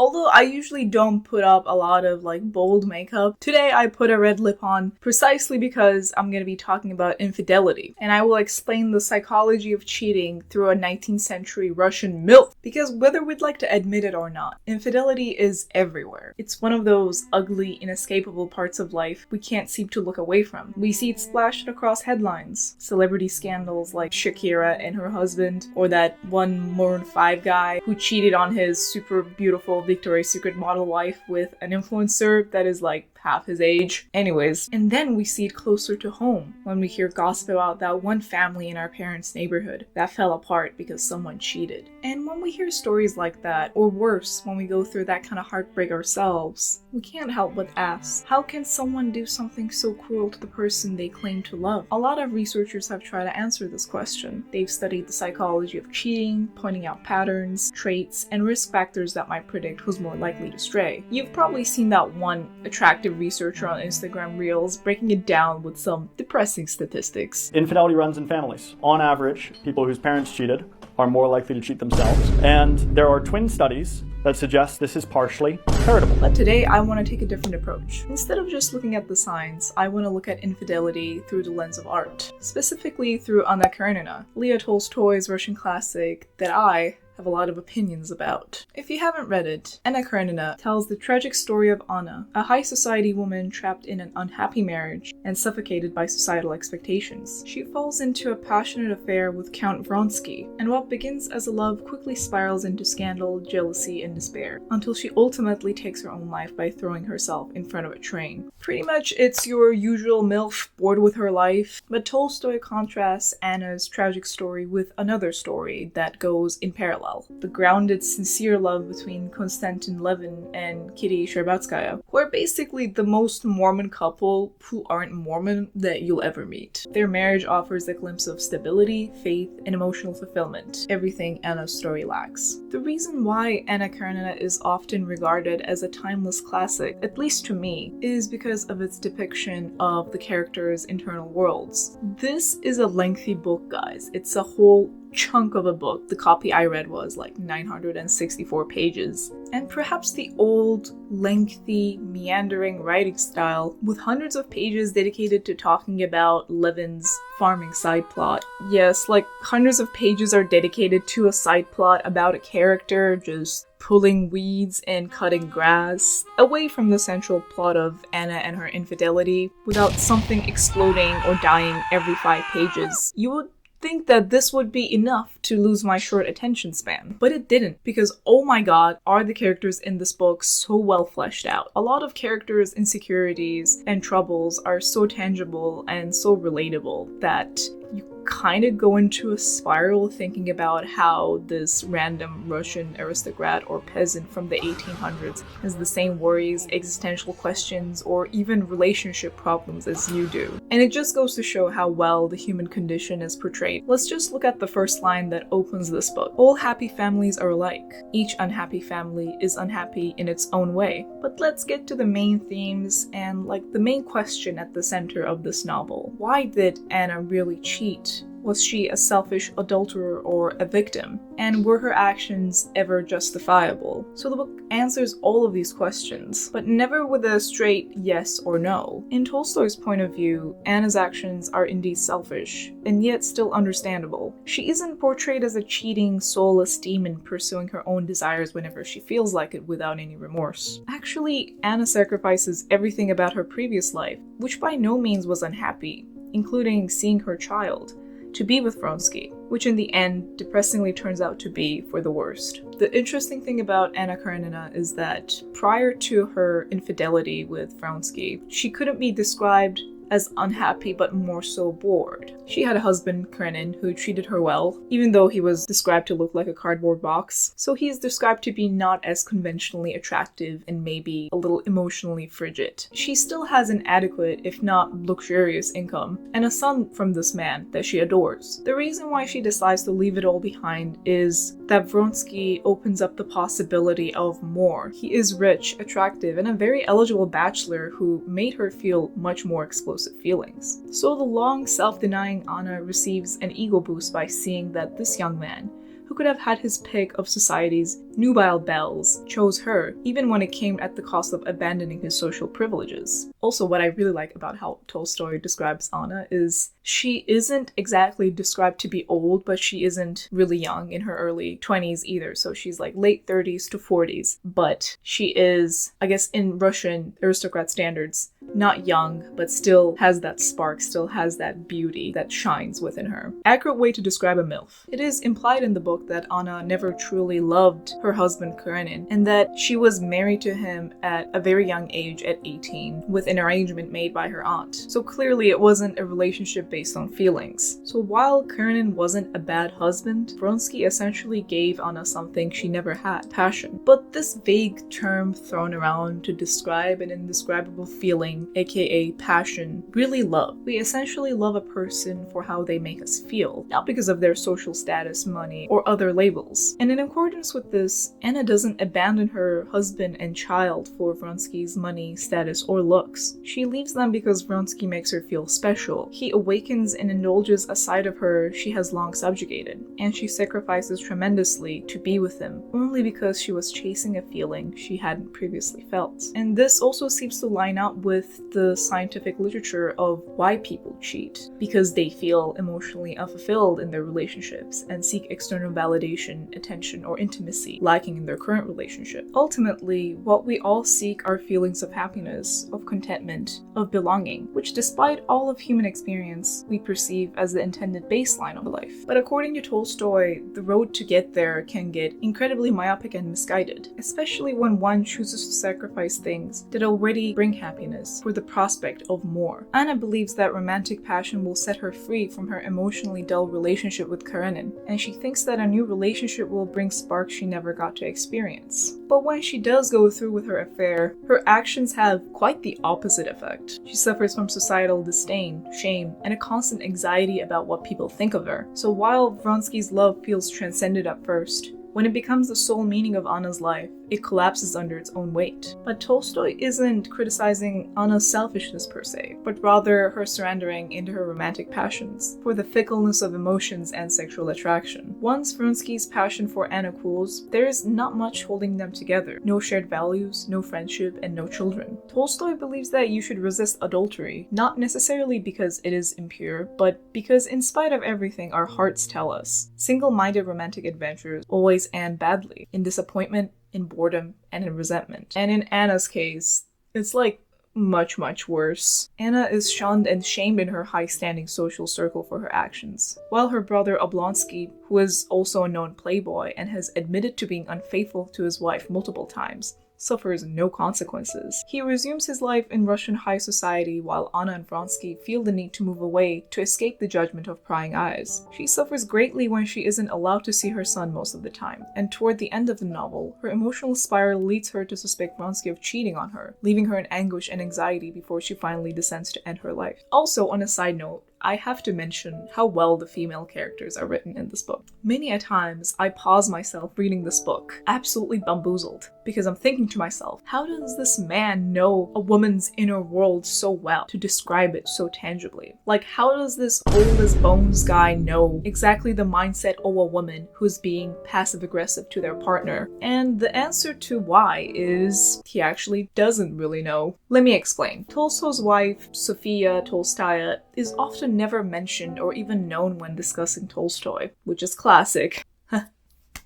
Although I usually don't put up a lot of bold makeup, today I put a red lip on precisely because I'm going to be talking about infidelity. And I will explain the psychology of cheating through a 19th century Russian MILF. Because whether we'd like to admit it or not, infidelity is everywhere. It's one of those ugly, inescapable parts of life we can't seem to look away from. We see it splashed across headlines. Celebrity scandals like Shakira and her husband, or that one Maroon 5 guy who cheated on his super beautiful Victoria's Secret model wife with an influencer that is half his age. Anyways, and then we see it closer to home when we hear gossip about that one family in our parents' neighborhood that fell apart because someone cheated. And when we hear stories like that, or worse, when we go through that kind of heartbreak ourselves, we can't help but ask, how can someone do something so cruel to the person they claim to love? A lot of researchers have tried to answer this question. They've studied the psychology of cheating, pointing out patterns, traits, and risk factors that might predict who's more likely to stray. You've probably seen that one attractive researcher on Instagram Reels breaking it down with some depressing statistics. Infidelity runs in families. On average, people whose parents cheated are more likely to cheat themselves. And there are twin studies that suggest this is partially heritable. But today I want to take a different approach. Instead of just looking at the signs, I want to look at infidelity through the lens of art. Specifically through Anna Karenina, Leo Tolstoy's Russian classic that I have a lot of opinions about. If you haven't read it, Anna Karenina tells the tragic story of Anna, a high society woman trapped in an unhappy marriage and suffocated by societal expectations. She falls into a passionate affair with Count Vronsky, and what begins as a love quickly spirals into scandal, jealousy, and despair, until she ultimately takes her own life by throwing herself in front of a train. Pretty much it's your usual MILF bored with her life, but Tolstoy contrasts Anna's tragic story with another story that goes in parallel. The grounded, sincere love between Konstantin Levin and Kitty Sherbatskaya, who are basically the most Mormon couple who aren't Mormon that you'll ever meet. Their marriage offers a glimpse of stability, faith, and emotional fulfillment, everything Anna's story lacks. The reason why Anna Karenina is often regarded as a timeless classic, at least to me, is because of its depiction of the characters' internal worlds. This is a lengthy book, guys. It's a whole chunk of a book. The copy I read was 964 pages. And perhaps the old, lengthy, meandering writing style with hundreds of pages dedicated to talking about Levin's farming side plot. Yes, hundreds of pages are dedicated to a side plot about a character just pulling weeds and cutting grass, away from the central plot of Anna and her infidelity, without something exploding or dying every 5 pages. You would think that this would be enough to lose my short attention span. But it didn't, because oh my god, are the characters in this book so well fleshed out. A lot of characters' insecurities and troubles are so tangible and so relatable that you kind of go into a spiral thinking about how this random Russian aristocrat or peasant from the 1800s has the same worries, existential questions, or even relationship problems as you do. And it just goes to show how well the human condition is portrayed. Let's just look at the first line that opens this book. All happy families are alike. Each unhappy family is unhappy in its own way. But let's get to the main themes and the main question at the center of this novel. Why did Anna really cheat? Was she a selfish adulterer or a victim? And were her actions ever justifiable? So the book answers all of these questions, but never with a straight yes or no. In Tolstoy's point of view, Anna's actions are indeed selfish, and yet still understandable. She isn't portrayed as a cheating, soulless demon pursuing her own desires whenever she feels like it without any remorse. Actually, Anna sacrifices everything about her previous life, which by no means was unhappy, including seeing her child, to be with Vronsky, which in the end depressingly turns out to be for the worst. The interesting thing about Anna Karenina is that prior to her infidelity with Vronsky, she couldn't be described as unhappy but more so bored. She had a husband, Karenin, who treated her well, even though he was described to look like a cardboard box. So he is described to be not as conventionally attractive and maybe a little emotionally frigid. She still has an adequate, if not luxurious, income, and a son from this man that she adores. The reason why she decides to leave it all behind is that Vronsky opens up the possibility of more. He is rich, attractive, and a very eligible bachelor who made her feel much more explosive feelings. So the long, self-denying Anna receives an ego boost by seeing that this young man, who could have had his pick of society's nubile belles chose her, even when it came at the cost of abandoning his social privileges. Also, what I really like about how Tolstoy describes Anna is she isn't exactly described to be old, but she isn't really young in her early 20s either. So she's like late 30s to 40s, but she is, I guess in Russian aristocrat standards, not young, but still has that spark, still has that beauty that shines within her. Accurate way to describe a MILF. It is implied in the book that Anna never truly loved her husband Karenin, and that she was married to him at a very young age at 18, with an arrangement made by her aunt. So clearly it wasn't a relationship based on feelings. So while Karenin wasn't a bad husband, Vronsky essentially gave Anna something she never had, passion. But this vague term thrown around to describe an indescribable feeling, aka passion, really love. We essentially love a person for how they make us feel, not because of their social status, money, or other labels. And in accordance with this, Anna doesn't abandon her husband and child for Vronsky's money, status, or looks. She leaves them because Vronsky makes her feel special. He awakens and indulges a side of her she has long subjugated, and she sacrifices tremendously to be with him, only because she was chasing a feeling she hadn't previously felt. And this also seems to line up with the scientific literature of why people cheat, because they feel emotionally unfulfilled in their relationships and seek external validation, attention, or intimacy lacking in their current relationship. Ultimately, what we all seek are feelings of happiness, of contentment, of belonging, which despite all of human experience, we perceive as the intended baseline of life. But according to Tolstoy, the road to get there can get incredibly myopic and misguided, especially when one chooses to sacrifice things that already bring happiness for the prospect of more. Anna believes that romantic passion will set her free from her emotionally dull relationship with Karenin, and she thinks that a new relationship will bring sparks she never got to experience. But when she does go through with her affair, her actions have quite the opposite effect. She suffers from societal disdain, shame, and a constant anxiety about what people think of her. So while Vronsky's love feels transcended at first, when it becomes the sole meaning of Anna's life, it collapses under its own weight. But Tolstoy isn't criticizing Anna's selfishness per se, but rather her surrendering into her romantic passions, for the fickleness of emotions and sexual attraction. Once Vronsky's passion for Anna cools, there is not much holding them together. No shared values, no friendship, and no children. Tolstoy believes that you should resist adultery, not necessarily because it is impure, but because in spite of everything our hearts tell us, single-minded romantic adventures always end badly, in disappointment, in boredom, and in resentment. And in Anna's case, it's like much worse. Anna is shunned and shamed in her high-standing social circle for her actions, while her brother Oblonsky, who is also a known playboy and has admitted to being unfaithful to his wife multiple times, suffers no consequences. He resumes his life in Russian high society while Anna and Vronsky feel the need to move away to escape the judgment of prying eyes. She suffers greatly when she isn't allowed to see her son most of the time, and toward the end of the novel, her emotional spiral leads her to suspect Vronsky of cheating on her, leaving her in anguish and anxiety before she finally descends to end her life. Also, on a side note, I have to mention how well the female characters are written in this book. Many a times, I pause myself reading this book, absolutely bamboozled, because I'm thinking to myself, how does this man know a woman's inner world so well to describe it so tangibly? Like, how does this old as bones guy know exactly the mindset of a woman who's being passive-aggressive to their partner? And the answer to why is he actually doesn't really know. Let me explain. Tolstoy's wife, Sofia Tolstaya, is often never mentioned or even known when discussing Tolstoy, which is classic.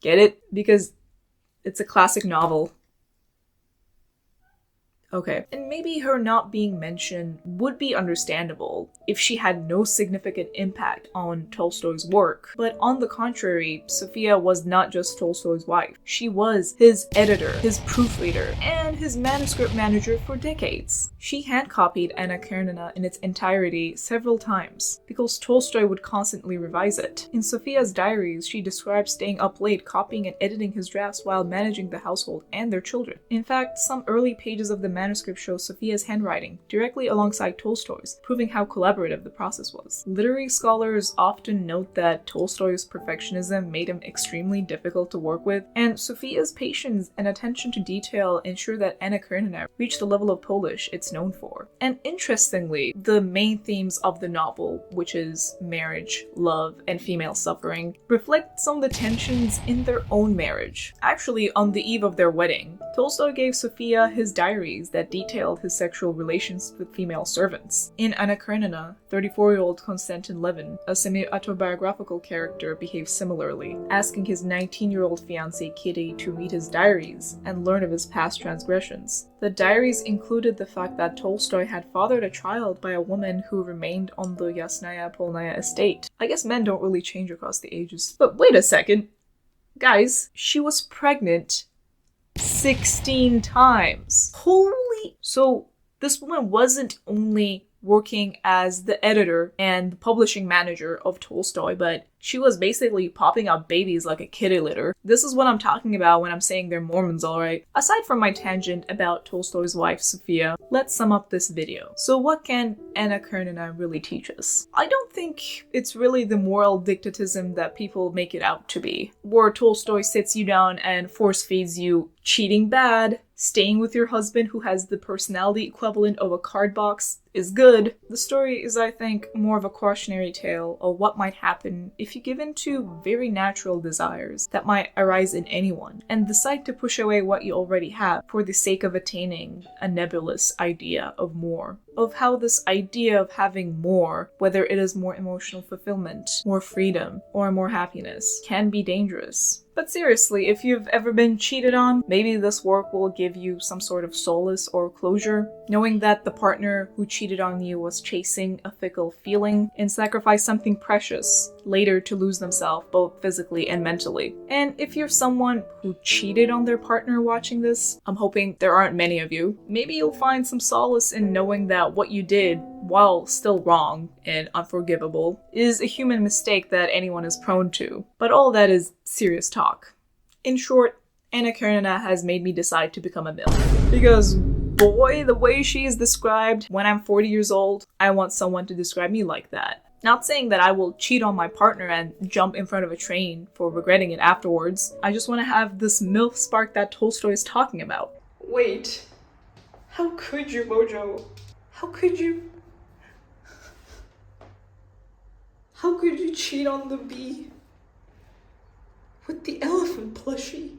Get it? Because it's a classic novel. Okay. And maybe her not being mentioned would be understandable if she had no significant impact on Tolstoy's work. But on the contrary, Sofia was not just Tolstoy's wife. She was his editor, his proofreader, and his manuscript manager for decades. She hand-copied Anna Karenina in its entirety several times, because Tolstoy would constantly revise it. In Sofia's diaries, she describes staying up late copying and editing his drafts while managing the household and their children. In fact, some early pages of the manuscript shows Sofia's handwriting directly alongside Tolstoy's, proving how collaborative the process was. Literary scholars often note that Tolstoy's perfectionism made him extremely difficult to work with, and Sofia's patience and attention to detail ensure that Anna Karenina reached the level of polish it's known for. And interestingly, the main themes of the novel, which is marriage, love, and female suffering, reflect some of the tensions in their own marriage. Actually, on the eve of their wedding, Tolstoy gave Sofia his diaries that detailed his sexual relations with female servants. In Anna Karenina, 34-year-old Konstantin Levin, a semi-autobiographical character, behaves similarly, asking his 19-year-old fiancée Kitty to read his diaries and learn of his past transgressions. The diaries included the fact that Tolstoy had fathered a child by a woman who remained on the Yasnaya Polnaya estate. I guess men don't really change across the ages. But wait a second. Guys, she was pregnant 16 times. Holy... So this woman wasn't only working as the editor and the publishing manager of Tolstoy, but she was basically popping out babies like a kitty litter. This is what I'm talking about when I'm saying they're Mormons, alright? Aside from my tangent about Tolstoy's wife, Sofia, let's sum up this video. So what can Anna Karenina really teach us? I don't think it's really the moral dictatism that people make it out to be, where Tolstoy sits you down and force feeds you cheating bad, staying with your husband who has the personality equivalent of a card box is good. The story is, I think, more of a cautionary tale of what might happen if you give in to very natural desires that might arise in anyone and decide to push away what you already have for the sake of attaining a nebulous idea of more. Of how this idea of having more, whether it is more emotional fulfillment, more freedom, or more happiness, can be dangerous. But seriously, if you've ever been cheated on, maybe this work will give you some sort of solace or closure, knowing that the partner who cheated on you was chasing a fickle feeling and sacrificed something precious later to lose themselves both physically and mentally. And if you're someone who cheated on their partner watching this, I'm hoping there aren't many of you, maybe you'll find some solace in knowing that what you did, while still wrong and unforgivable, is a human mistake that anyone is prone to. But all that is serious talk. In short, Anna Karenina has made me decide to become a MILF. Because boy, the way she is described when I'm 40 years old, I want someone to describe me like that. Not saying that I will cheat on my partner and jump in front of a train for regretting it afterwards. I just want to have this MILF spark that Tolstoy is talking about. Wait. How could you, Mojo? How could you? How could you cheat on the bee with the elephant plushie?